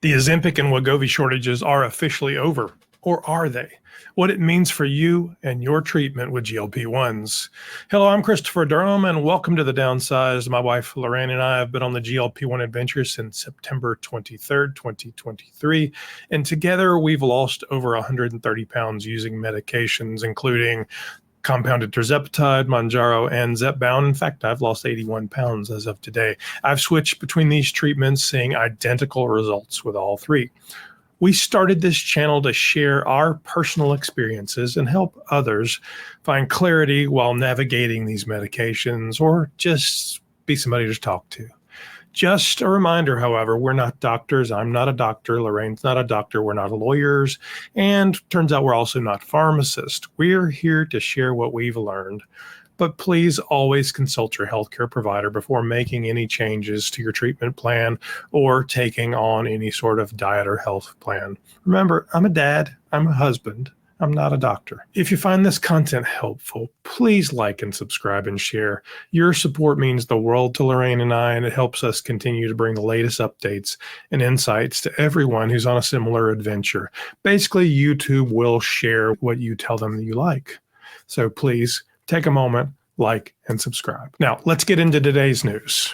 The Ozempic and Wegovy shortages are officially over, or are they? What it means for you and your treatment with GLP-1s. Hello, I'm Christopher Durham, and welcome to the Downsized. My wife, Lorraine, and I have been on the GLP-1 adventure since September 23rd, 2023, and together we've lost over 130 pounds using medications, including compounded tirzepatide, Mounjaro, and Zepbound. In fact, I've lost 81 pounds as of today. I've switched between these treatments, seeing identical results with all three. We started this channel to share our personal experiences and help others find clarity while navigating these medications, or just be somebody to talk to. Just a reminder, however, we're not doctors. I'm not a doctor. Lorraine's not a doctor. We're not lawyers. And turns out we're also not pharmacists. We're here to share what we've learned. But please always consult your healthcare provider before making any changes to your treatment plan or taking on any sort of diet or health plan. Remember, I'm a dad. I'm a husband. I'm not a doctor. If you find this content helpful, please like and subscribe and share. Your support means the world to Lorraine and I, and it helps us continue to bring the latest updates and insights to everyone who's on a similar adventure. Basically, YouTube will share what you tell them that you like. So please take a moment, like, and subscribe. Now, let's get into today's news.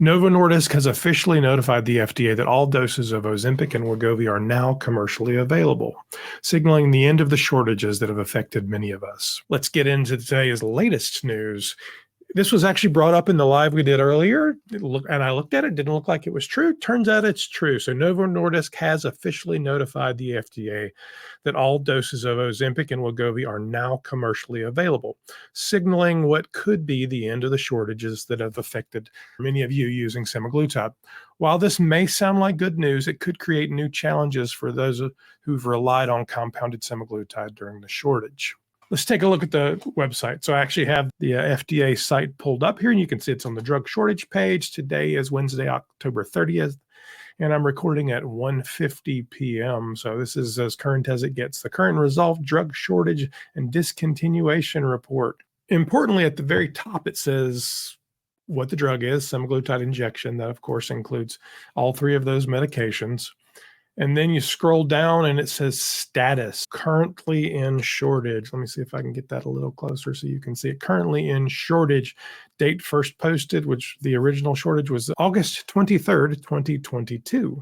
Novo Nordisk has officially notified the FDA that all doses of Ozempic and Wegovy are now commercially available, signaling the end of the shortages that have affected many of us. Let's get into today's latest news. This was actually brought up in the live we did earlier, and I looked at it, didn't look like it was true. Turns out it's true. So Novo Nordisk has officially notified the FDA that all doses of Ozempic and Wegovy are now commercially available, signaling what could be the end of the shortages that have affected many of you using Semaglutide. While this may sound like good news, it could create new challenges for those who've relied on compounded Semaglutide during the shortage. Let's take a look at the website. So I actually have the FDA site pulled up here, and you can see it's on the drug shortage page. Today is Wednesday, October 30th, and I'm recording at 1:50 p.m. So this is as current as it gets. The current resolved drug shortage and discontinuation report. Importantly, at the very top, it says what the drug is, semaglutide injection. That, of course, includes all three of those medications. And then you scroll down and it says status, currently in shortage. Let me see if I can get that a little closer so you can see it. Currently in shortage, date first posted, which the original shortage was August 23rd, 2022.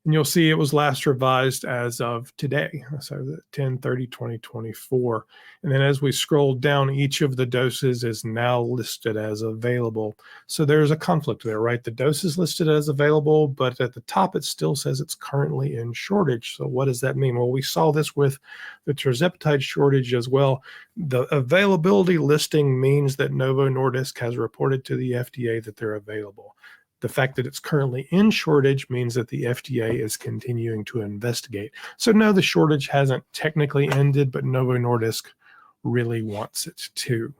And you'll see it was last revised as of today, so 10/30/2024. And then as we scroll down, each of the doses is now listed as available. So there's a conflict there, right? The dose is listed as available, but at the top it still says it's currently in shortage. So what does that mean? Well, we saw this with the tirzepatide shortage as well. The availability listing means that Novo Nordisk has reported to the FDA that they're available. The fact that it's currently in shortage means that the FDA is continuing to investigate. So no, the shortage hasn't technically ended, but Novo Nordisk really wants it to.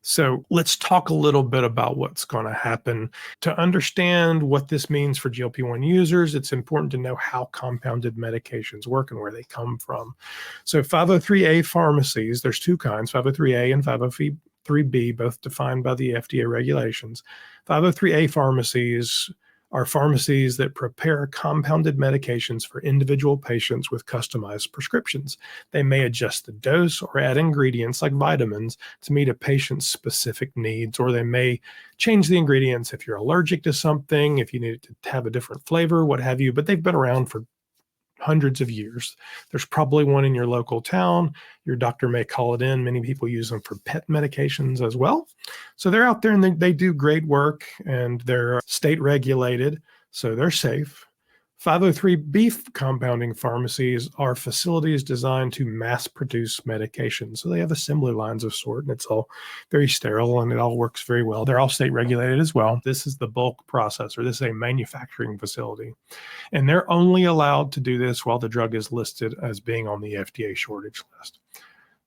So let's talk a little bit about what's going to happen. To understand what this means for GLP-1 users, it's important to know how compounded medications work and where they come from. So 503A pharmacies, there's two kinds, 503A and 503B, both defined by the FDA regulations. 503A pharmacies are pharmacies that prepare compounded medications for individual patients with customized prescriptions. They may adjust the dose or add ingredients like vitamins to meet a patient's specific needs, or they may change the ingredients if you're allergic to something, if you need it to have a different flavor, what have you, but they've been around for hundreds of years. There's probably one in your local town. Your doctor may call it in. Many people use them for pet medications as well. So they're out there and they do great work, and they're state regulated, so they're safe. 503B compounding pharmacies are facilities designed to mass produce medications. So they have assembly lines of sort, and it's all very sterile and it all works very well. They're all state regulated as well. This is the bulk processor. This is a manufacturing facility. And they're only allowed to do this while the drug is listed as being on the FDA shortage list.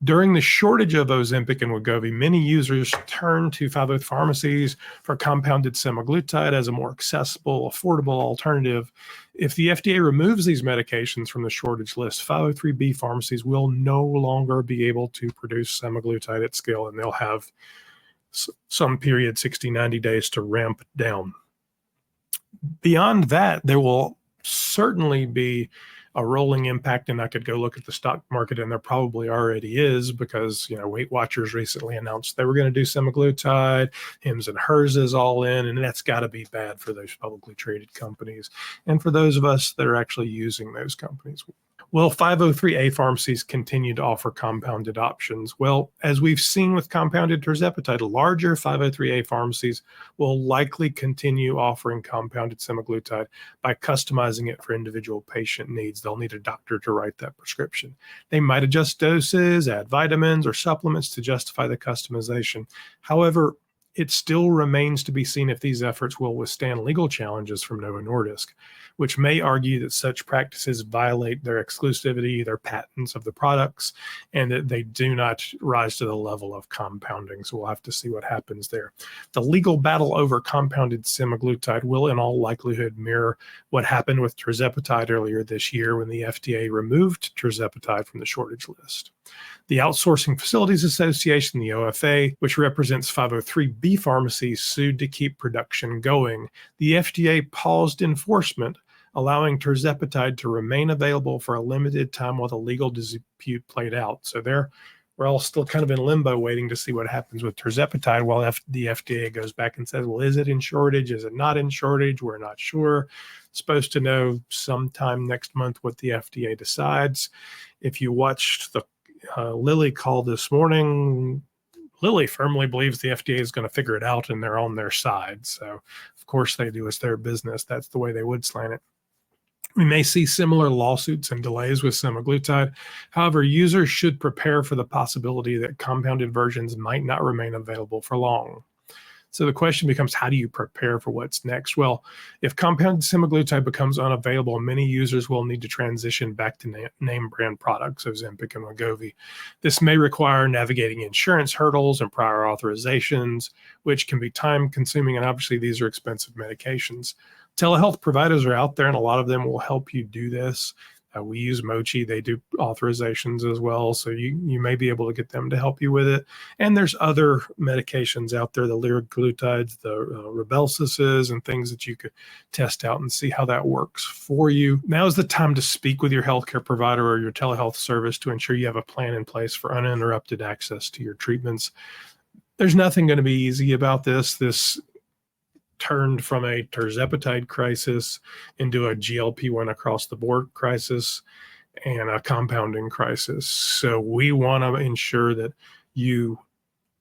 During the shortage of Ozempic and Wegovy, many users turned to 503 pharmacies for compounded semaglutide as a more accessible, affordable alternative. If the FDA removes these medications from the shortage list, 503B pharmacies will no longer be able to produce semaglutide at scale, and they'll have some period, 60, 90 days to ramp down. Beyond that, there will certainly be a rolling impact, and I could go look at the stock market, and there probably already is, because Weight Watchers recently announced they were going to do semaglutide. Hims and Hers is all in, and that's got to be bad for those publicly traded companies and for those of us that are actually using those companies. Will 503A pharmacies continue to offer compounded options? Well, as we've seen with compounded tirzepatide, larger 503A pharmacies will likely continue offering compounded semaglutide by customizing it for individual patient needs. They'll need a doctor to write that prescription. They might adjust doses, add vitamins or supplements to justify the customization. However, it still remains to be seen if these efforts will withstand legal challenges from Novo Nordisk, which may argue that such practices violate their exclusivity, their patents of the products, and that they do not rise to the level of compounding. So we'll have to see what happens there. The legal battle over compounded semaglutide will in all likelihood mirror what happened with tirzepatide earlier this year when the FDA removed tirzepatide from the shortage list. The Outsourcing Facilities Association, the OFA, which represents 503B pharmacies, sued to keep production going. The FDA paused enforcement, allowing tirzepatide to remain available for a limited time while the legal dispute played out. So we're all still kind of in limbo waiting to see what happens with tirzepatide while the FDA goes back and says, well, is it in shortage? Is it not in shortage? We're not sure. Supposed to know sometime next month what the FDA decides. If you watched the Lilly call this morning, Lilly firmly believes the FDA is going to figure it out and they're on their side. So, of course, they do. It's their business. That's the way they would slant it. We may see similar lawsuits and delays with semaglutide. However, users should prepare for the possibility that compounded versions might not remain available for long. So the question becomes, how do you prepare for what's next? Well, if compounded semaglutide becomes unavailable, many users will need to transition back to name brand products, Ozempic and Wegovy. This may require navigating insurance hurdles and prior authorizations, which can be time consuming, and obviously these are expensive medications. Telehealth providers are out there, and a lot of them will help you do this. We use Mochi. They do authorizations as well. So you may be able to get them to help you with it. And there's other medications out there, the liraglutides, the Rybelsuses, and things that you could test out and see how that works for you. Now is the time to speak with your healthcare provider or your telehealth service to ensure you have a plan in place for uninterrupted access to your treatments. There's nothing going to be easy about this. This turned from a tirzepatide crisis into a GLP-1 across the board crisis and a compounding crisis. So we want to ensure that you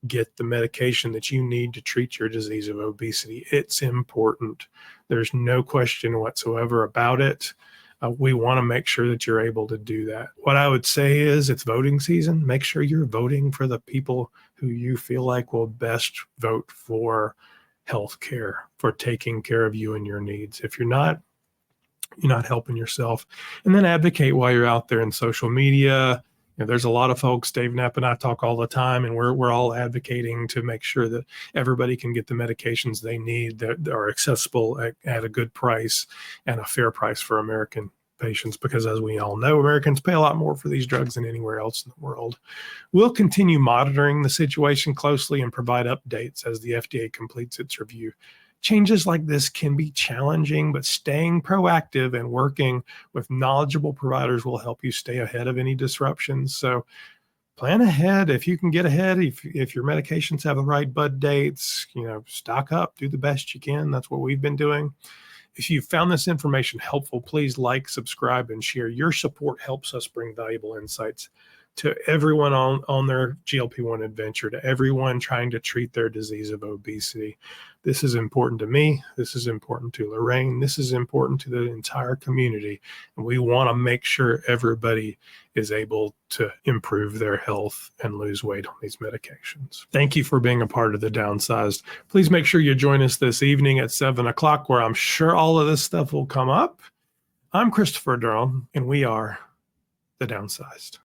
get the medication that you need to treat your disease of obesity. It's important. There's no question whatsoever about it. We want to make sure that you're able to do that. What I would say is it's voting season. Make sure you're voting for the people who you feel like will best vote for healthcare, for taking care of you and your needs. If you're not helping yourself. And then advocate while you're out there in social media. There's a lot of folks, Dave Knapp and I talk all the time, and we're all advocating to make sure that everybody can get the medications they need that are accessible at a good price and a fair price for American patients, because as we all know, Americans pay a lot more for these drugs than anywhere else in the world. We'll continue monitoring the situation closely and provide updates as the FDA completes its review. Changes like this can be challenging, but staying proactive and working with knowledgeable providers will help you stay ahead of any disruptions. So plan ahead. If you can get ahead, if your medications have the right bud dates, stock up, do the best you can. That's what we've been doing. If you found this information helpful, please like, subscribe, and share. Your support helps us bring valuable insights to everyone on their GLP-1 adventure, to everyone trying to treat their disease of obesity. This is important to me. This is important to Lorraine. This is important to the entire community. And we want to make sure everybody is able to improve their health and lose weight on these medications. Thank you for being a part of the Downsized. Please make sure you join us this evening at 7 o'clock, where I'm sure all of this stuff will come up. I'm Christopher Durham, and we are the Downsized.